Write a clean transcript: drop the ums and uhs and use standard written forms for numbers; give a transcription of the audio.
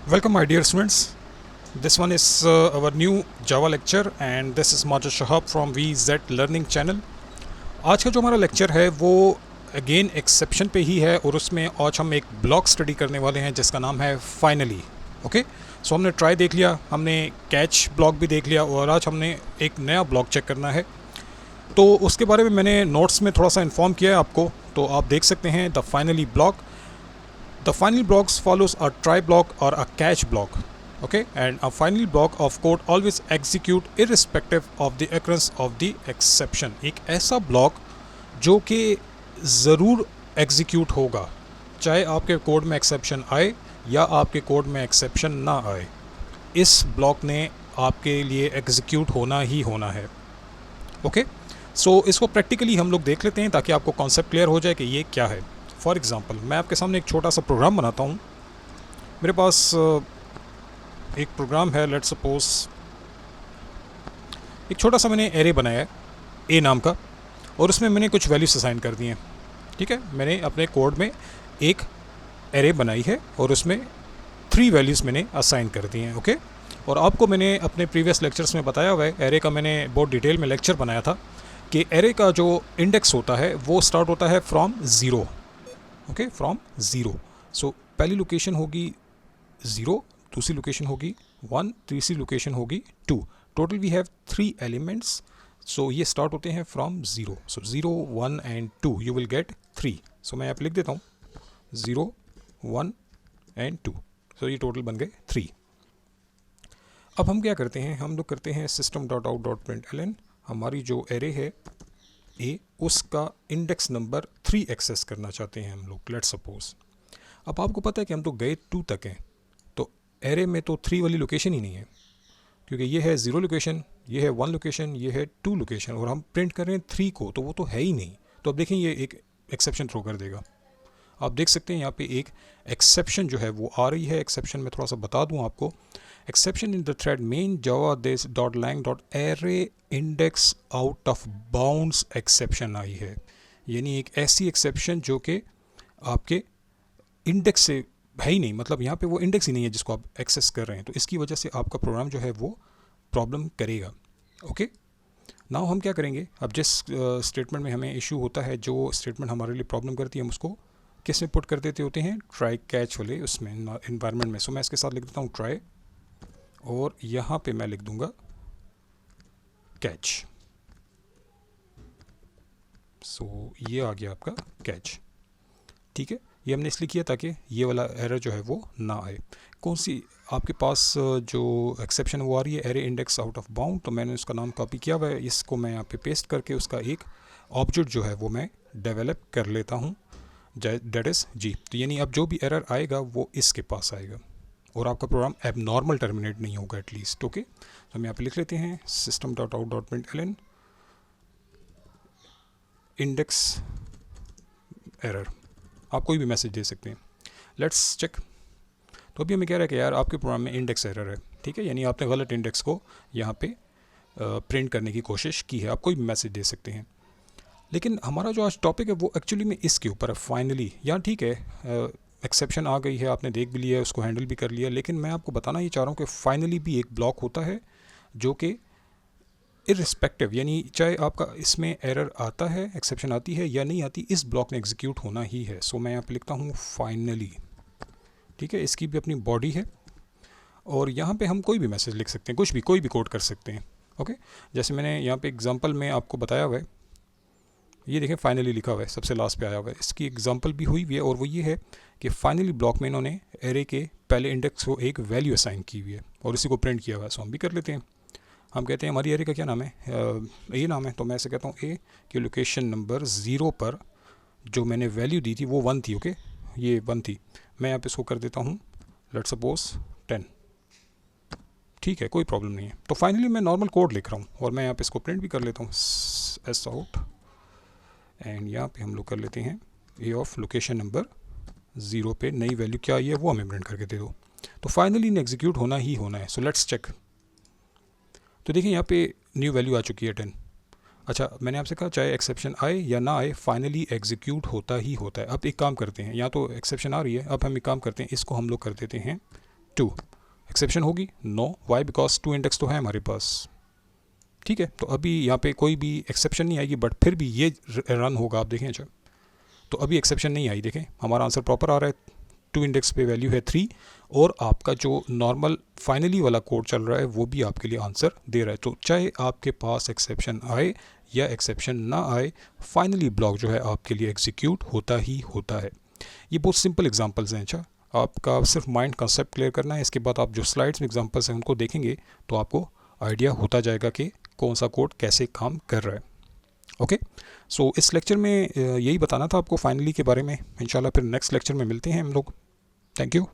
Welcome, my dear students. This one is our new Java lecture, and this is Majid Shahab from VZ Learning Channel. आज का जो हमारा lecture है वो again exception पे ही है, और उसमें आज हम एक ब्लॉक स्टडी करने वाले हैं जिसका नाम है फाइनली. ओके, सो हमने ट्राई देख लिया, हमने कैच ब्लॉक भी देख लिया, और आज हमने एक नया ब्लॉक चेक करना है. तो उसके बारे में मैंने नोट्स में थोड़ा सा इन्फॉर्म किया है आपको, तो आप देख सकते हैं. The finally block, the final blocks follows a try block or a catch block. Okay, and a final block of code always execute irrespective of the occurrence of the exception. एक ऐसा ब्लॉक जो कि ज़रूर execute होगा, चाहे आपके code में exception आए या आपके कोड में एक्सेप्शन ना आए. इस ब्लॉक ने आपके लिए एग्जीक्यूट होना ही होना है. ओके, सो इसको प्रैक्टिकली हम लोग देख लेते हैं ताकि आपको कॉन्सेप्ट क्लियर हो जाए कि ये क्या है. फॉर एग्ज़ाम्पल, मैं आपके सामने एक छोटा सा प्रोग्राम बनाता हूँ. मेरे पास एक प्रोग्राम है, लेट्स सपोज एक छोटा सा मैंने एरे बनाया है ए नाम का, और उसमें मैंने कुछ वैल्यूज असाइन कर दी हैं. ठीक है, मैंने अपने कोड में एक एरे बनाई है और उसमें 3 वैल्यूज़ मैंने असाइन कर दी हैं. ओके, और आपको मैंने अपने प्रीवियस लेक्चर्स में बताया हुआ है, एरे का मैंने बहुत डिटेल में लेक्चर बनाया था कि एरे का जो इंडेक्स होता है वो स्टार्ट होता है from zero. Okay, from zero. So पहली लोकेशन होगी 0, दूसरी लोकेशन होगी 1, तीसरी लोकेशन होगी 2. Total we have 3 elements. So ये स्टार्ट होते हैं from 0. So 0, 1 and 2 you will get 3. So मैं यहाँ पे लिख देता हूँ 0, 1 एंड 2. सो ये टोटल बन गए 3. अब हम क्या करते हैं, हम लोग करते हैं system.out.println. हमारी जो एरे है ए, उसका इंडेक्स नंबर 3 एक्सेस करना चाहते हैं हम लोग, लेट्स सपोज. अब आपको पता है कि हम तो गए 2 तक हैं, तो एरे में तो 3 वाली लोकेशन ही नहीं है, क्योंकि ये है 0 लोकेशन, ये है 1 लोकेशन, ये है 2 लोकेशन, और हम प्रिंट कर रहे हैं 3 को, तो वो तो है ही नहीं. तो अब देखें, ये एक एक्सेप्शन थ्रो कर देगा. आप देख सकते हैं यहाँ पे एक एक्सेप्शन जो है वो आ रही है. एक्सेप्शन में थोड़ा सा बता दूँ आपको. Exception in the thread main Java this dot lang dot array index out of bounds exception आई है. यानी एक ऐसी एक्सेप्शन जो कि आपके इंडेक्स से है ही नहीं, मतलब यहाँ पे वो इंडेक्स ही नहीं है जिसको आप एक्सेस कर रहे हैं, तो इसकी वजह से आपका प्रोग्राम जो है वो प्रॉब्लम करेगा. ओके, नाउ हम क्या करेंगे, अब जिस स्टेटमेंट में हमें इशू होता है, जो स्टेटमेंट हमारे लिए प्रॉब्लम करती है, हम उसको किस में पुट कर देते होते हैं, ट्राई कैच वाले उसमें इन्वायरमेंट में. सो मैं इसके साथ लिख देता हूँ ट्राई, और यहाँ पे मैं लिख दूंगा कैच. सो ये आ गया आपका कैच. ठीक है, ये हमने इसलिए किया ताकि ये वाला एरर जो है वो ना आए. कौन सी आपके पास जो एक्सेप्शन वो आ रही है, array index out of bound, तो मैंने उसका नाम कॉपी किया हुआ है. इसको मैं यहाँ पे पेस्ट करके उसका एक ऑब्जेक्ट जो है वो मैं डेवलप कर लेता हूँ, डेट इज़ जी. तो यानी अब जो भी एरर आएगा वो इसके पास आएगा, और आपका प्रोग्राम एब नॉर्मल टर्मिनेट नहीं होगा एटलीस्ट. ओके, तो हम यहाँ पे लिख लेते हैं system.out.println इंडेक्स एरर. आप कोई भी मैसेज दे सकते हैं. Let's check. तो अभी हमें कह रहा है कि यार आपके प्रोग्राम में इंडेक्स एरर है. ठीक है, यानी आपने गलत इंडेक्स को यहाँ पे प्रिंट करने की कोशिश की है. आप कोई भी मैसेज दे सकते हैं, लेकिन हमारा जो आज टॉपिक है वो एक्चुअली में इसके ऊपर है, फाइनली. यहाँ ठीक है, एक्सेप्शन आ गई है, आपने देख भी लिया है, उसको हैंडल भी कर लिया, लेकिन मैं आपको बताना ही चाह रहा हूँ कि फाइनली भी एक ब्लॉक होता है जो कि इर्रिस्पेक्टिव, यानी चाहे आपका इसमें एरर आता है, एक्सेप्शन आती है या नहीं आती, इस ब्लॉक ने एग्जीक्यूट होना ही है. सो मैं यहाँ पे लिखता हूँ फाइनली. ठीक है, इसकी भी अपनी बॉडी है, और यहाँ पे हम कोई भी मैसेज लिख सकते हैं, कुछ भी, कोई भी कोड कर सकते हैं. ओके, जैसे मैंने यहाँ पे एग्जांपल में आपको बताया हुआ है, ये देखें फाइनली लिखा हुआ है, सबसे लास्ट पे आया हुआ है. इसकी एग्जांपल भी हुई हुई है, और वो ये है कि फाइनली ब्लॉक में इन्होंने एरे के पहले इंडेक्स को एक वैल्यू असाइन की हुई है और इसी को प्रिंट किया हुआ है. सो हम भी कर लेते हैं. हम कहते हैं हमारी एरे का क्या नाम है, ए नाम है, तो मैं ऐसे कहता हूँ ए की लोकेशन नंबर 0 पर जो मैंने वैल्यू दी थी वो 1 थी. ओके, ये 1 थी. मैं यहाँ पे इसको कर देता हूँ लेट्स सपोज 10. ठीक है, कोई प्रॉब्लम नहीं है. तो फाइनली मैं नॉर्मल कोड लिख रहा हूँ, और मैं यहाँ पे इसको प्रिंट भी कर लेता हूँ एस आउट, एंड यहाँ पे हम लोग कर लेते हैं ए ऑफ लोकेशन नंबर 0 पे नई वैल्यू क्या आई है वो हमें प्रिंट करके दे दो. तो फाइनली इन एग्जीक्यूट होना ही होना है. So let's check. तो देखिए यहाँ पे न्यू वैल्यू आ चुकी है 10. अच्छा, मैंने आपसे कहा चाहे एक्सेप्शन आए या ना आए, फाइनली एग्जीक्यूट होता ही होता है. अब एक काम करते हैं, यहाँ तो एक्सेप्शन आ रही है, अब हम एक काम करते हैं, इसको हम लोग कर देते हैं 2, एक्सेप्शन होगी नो, वाई बिकॉज 2 इंडेक्स तो है हमारे पास, ठीक है। तो अभी यहाँ पे कोई भी एक्सेप्शन नहीं आएगी, बट फिर भी ये रन होगा, आप देखें। अच्छा, तो अभी एक्सेप्शन नहीं आई, देखें हमारा आंसर प्रॉपर आ रहा है, 2 इंडेक्स पे वैल्यू है 3, और आपका जो नॉर्मल फाइनली वाला कोड चल रहा है वो भी आपके लिए आंसर दे रहा है। तो चाहे आपके पास एक्सेप्शन आए या एक्सेप्शन ना आए, फाइनली ब्लॉक जो है आपके लिए एग्जीक्यूट होता ही होता है। ये बहुत सिंपल एग्जांपल्स हैं। अच्छा, आपका सिर्फ माइंड कंसेप्ट क्लियर करना है, इसके बाद आप जो स्लाइड्स में एग्जांपल्स हैं उनको देखेंगे तो आपको आइडिया होता जाएगा कि कौन सा कोड कैसे काम कर रहा है। ओके, सो इस लेक्चर में यही बताना था आपको फाइनली के बारे में। इंशाल्लाह फिर नेक्स्ट लेक्चर में मिलते हैं हम लोग। Thank you.